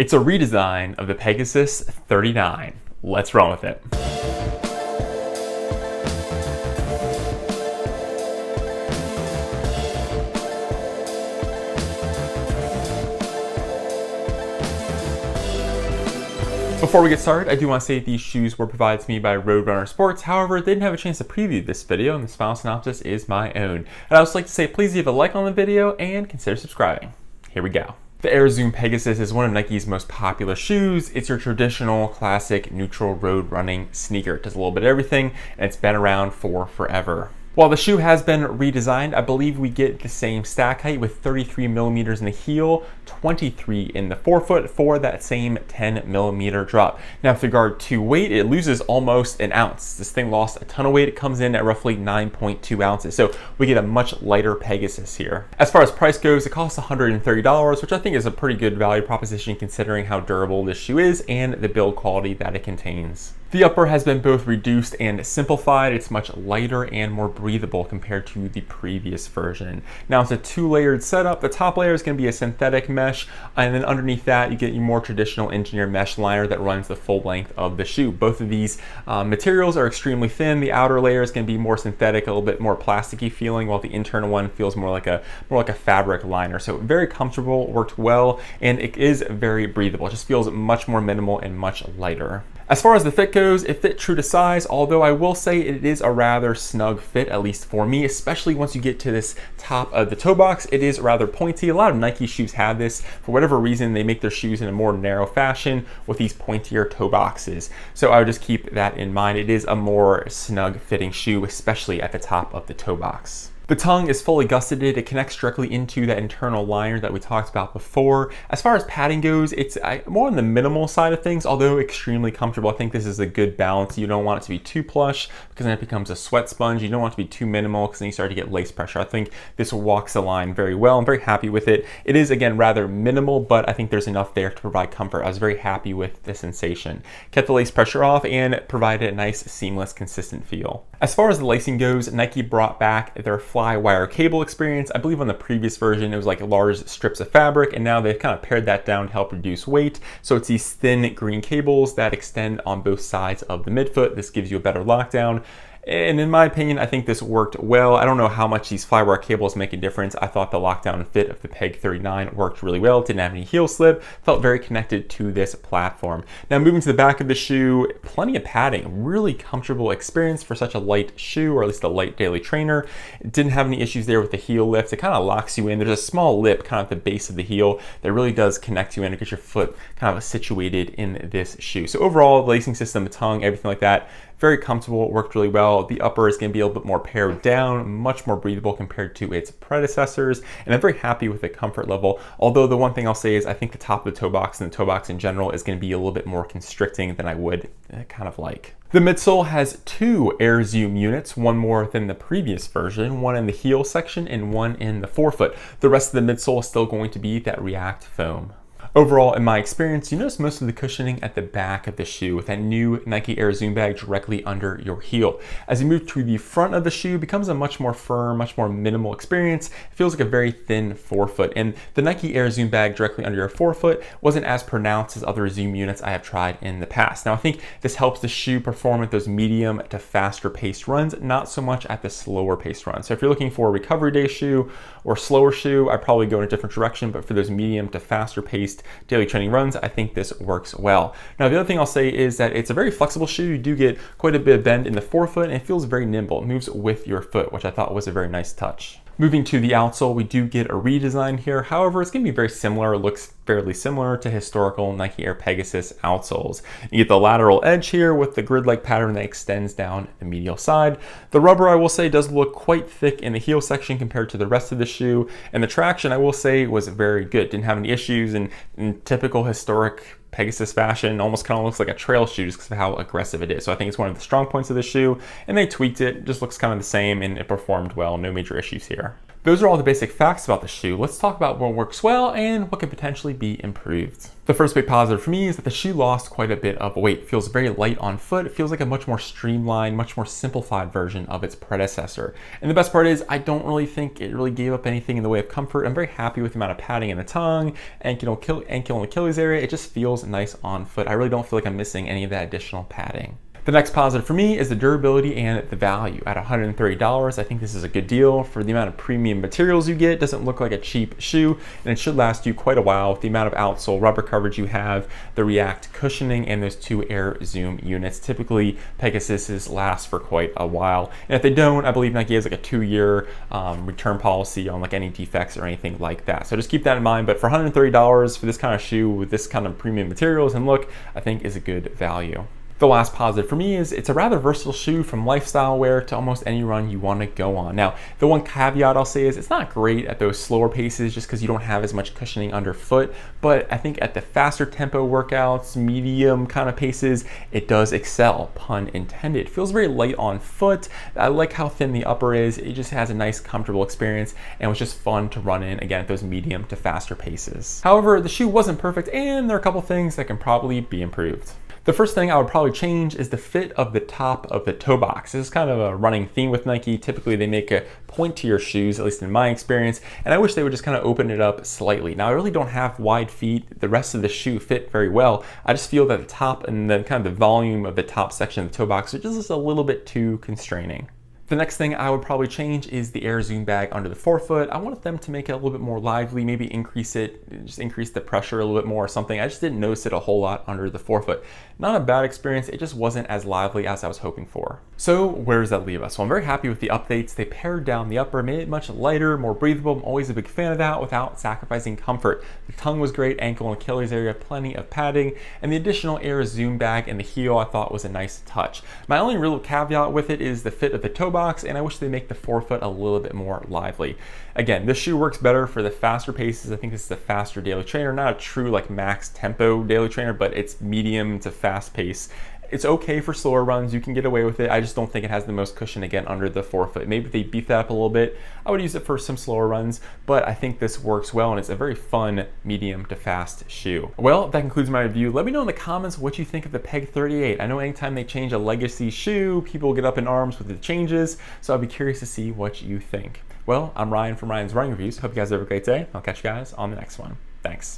It's a redesign of the Pegasus 39. Let's run with it. Before we get started, I do want to say these shoes were provided to me by Roadrunner Sports. However, they didn't have a chance to preview this video, and this final synopsis is my own. And I'd also like to say please leave a like on the video and consider subscribing. Here we go. The Air Zoom Pegasus is one of Nike's most popular shoes. It's your traditional, classic, neutral road running sneaker. It does a little bit of everything, and it's been around for forever. While the shoe has been redesigned, I believe we get the same stack height with 33 millimeters in the heel, 23 in the forefoot for that same 10 millimeter drop. Now with regard to weight, it loses almost an ounce. This thing lost a ton of weight. It comes in at roughly 9.2 ounces. So we get a much lighter Pegasus here. As far as price goes, it costs $130, which I think is a pretty good value proposition considering how durable this shoe is and the build quality that it contains. The upper has been both reduced and simplified. It's much lighter and more breathable compared to the previous version. Now it's a two-layered setup. The top layer is going to be a synthetic mesh, and then underneath that you get your more traditional engineered mesh liner that runs the full length of the shoe. Both of these materials are extremely thin. The outer layer is going to be more synthetic, a little bit more plasticky feeling, while the internal one feels more like a fabric liner. So very comfortable, worked well, and it is very breathable. It just feels much more minimal and much lighter. As far as the fit goes, it fit true to size, although I will say it is a rather snug fit, at least for me, especially once you get to this top of the toe box. It is rather pointy. A lot of Nike shoes have this. For whatever reason, they make their shoes in a more narrow fashion with these pointier toe boxes. So I would just keep that in mind. It is a more snug fitting shoe, especially at the top of the toe box. The tongue is fully gusseted. It connects directly into that internal liner that we talked about before. As far as padding goes, it's more on the minimal side of things, although extremely comfortable. I think this is a good balance. You don't want it to be too plush because then it becomes a sweat sponge. You don't want it to be too minimal because then you start to get lace pressure. I think this walks the line very well. I'm very happy with it. It is, again, rather minimal, but I think there's enough there to provide comfort. I was very happy with the sensation. Kept the lace pressure off and provided a nice, seamless, consistent feel. As far as the lacing goes, Nike brought back their fly wire cable experience. I believe on the previous version it was like large strips of fabric, and now they've kind of pared that down to help reduce weight. So it's these thin green cables that extend on both sides of the midfoot. This gives you a better lockdown. And in my opinion, I think this worked well. I don't know how much these flywire cables make a difference. I thought the lockdown fit of the Peg 39 worked really well. It didn't have any heel slip. Felt very connected to this platform. Now moving to the back of the shoe, plenty of padding. Really comfortable experience for such a light shoe, or at least a light daily trainer. It didn't have any issues there with the heel lift. It kind of locks you in. There's a small lip kind of at the base of the heel that really does connect you in and get your foot kind of situated in this shoe. So overall, the lacing system, the tongue, everything like that, very comfortable. It worked really well. The upper is going to be a little bit more pared down, much more breathable compared to its predecessors, and I'm very happy with the comfort level. Although the one thing I'll say is I think the top of the toe box and the toe box in general is going to be a little bit more constricting than I would kind of like. The midsole has two Air Zoom units, one more than the previous version, one in the heel section and one in the forefoot. The rest of the midsole is still going to be that React foam. Overall, in my experience, you notice most of the cushioning at the back of the shoe with that new Nike Air Zoom bag directly under your heel. As you move to the front of the shoe, it becomes a much more firm, much more minimal experience. It feels like a very thin forefoot, and the Nike Air Zoom bag directly under your forefoot wasn't as pronounced as other Zoom units I have tried in the past. Now, I think this helps the shoe perform at those medium to faster paced runs, not so much at the slower paced runs. So if you're looking for a recovery day shoe or slower shoe, I'd probably go in a different direction, but for those medium to faster paced daily training runs, I think this works well. Now, the other thing I'll say is that it's a very flexible shoe. You do get quite a bit of bend in the forefoot, and it feels very nimble. It moves with your foot, which I thought was a very nice touch. Moving to the outsole, we do get a redesign here. However, it's going to be very similar. It looks fairly similar to historical Nike Air Pegasus outsoles. You get the lateral edge here with the grid-like pattern that extends down the medial side. The rubber, I will say, does look quite thick in the heel section compared to the rest of the shoe. And the traction, I will say, was very good. Didn't have any issues in typical historic Pegasus fashion. Almost kind of looks like a trail shoe just because of how aggressive it is. So I think it's one of the strong points of the shoe, and they tweaked it. Just looks kind of the same, and it performed well. No major issues here. Those are all the basic facts about the shoe. Let's talk about what works well and what could potentially be improved. The first big positive for me is that the shoe lost quite a bit of weight. It feels very light on foot. It feels like a much more streamlined, much more simplified version of its predecessor. And the best part is I don't really think it really gave up anything in the way of comfort. I'm very happy with the amount of padding in the tongue, ankle and Achilles area. It just feels nice on foot. I really don't feel like I'm missing any of that additional padding. The next positive for me is the durability and the value. At $130, I think this is a good deal for the amount of premium materials you get. It doesn't look like a cheap shoe, and it should last you quite a while with the amount of outsole rubber coverage you have, the React cushioning, and those 2 Air Zoom units. Typically, Pegasuses last for quite a while, and if they don't, I believe Nike has like a 2-year return policy on like any defects or anything like that. So just keep that in mind. But for $130 for this kind of shoe with this kind of premium materials and look, I think is a good value. The last positive for me is it's a rather versatile shoe from lifestyle wear to almost any run you want to go on. Now, the one caveat I'll say is it's not great at those slower paces just because you don't have as much cushioning underfoot, but I think at the faster tempo workouts, medium kind of paces, it does excel, pun intended. It feels very light on foot. I like how thin the upper is. It just has a nice, comfortable experience, and it was just fun to run in, again, at those medium to faster paces. However, the shoe wasn't perfect, and there are a couple things that can probably be improved. The first thing I would probably change is the fit of the top of the toe box. This is kind of a running theme with Nike. Typically they make a pointier shoes, at least in my experience, and I wish they would just kind of open it up slightly. Now I really don't have wide feet. The rest of the shoe fit very well. I just feel that the top and the kind of the volume of the top section of the toe box are just a little bit too constraining. The next thing I would probably change is the Air Zoom bag under the forefoot. I wanted them to make it a little bit more lively, maybe increase the pressure a little bit more or something. I just didn't notice it a whole lot under the forefoot. Not a bad experience, it just wasn't as lively as I was hoping for. So where does that leave us? Well, I'm very happy with the updates. They pared down the upper, made it much lighter, more breathable. I'm always a big fan of that without sacrificing comfort. The tongue was great, ankle and Achilles area, plenty of padding, and the additional Air Zoom bag and the heel I thought was a nice touch. My only real caveat with it is the fit of the toe box, and I wish they make the forefoot a little bit more lively. Again, this shoe works better for the faster paces. I think this is a faster daily trainer, not a true like max tempo daily trainer, but it's medium to fast pace. It's okay for slower runs, you can get away with it. I just don't think it has the most cushion again under the forefoot. Maybe if they beef that up a little bit, I would use it for some slower runs, but I think this works well and it's a very fun medium to fast shoe. Well, that concludes my review. Let me know in the comments what you think of the Peg 38. I know anytime they change a legacy shoe, people get up in arms with the changes, so I'll be curious to see what you think. Well, I'm Ryan from Ryan's Running Reviews. Hope you guys have a great day. I'll catch you guys on the next one. Thanks.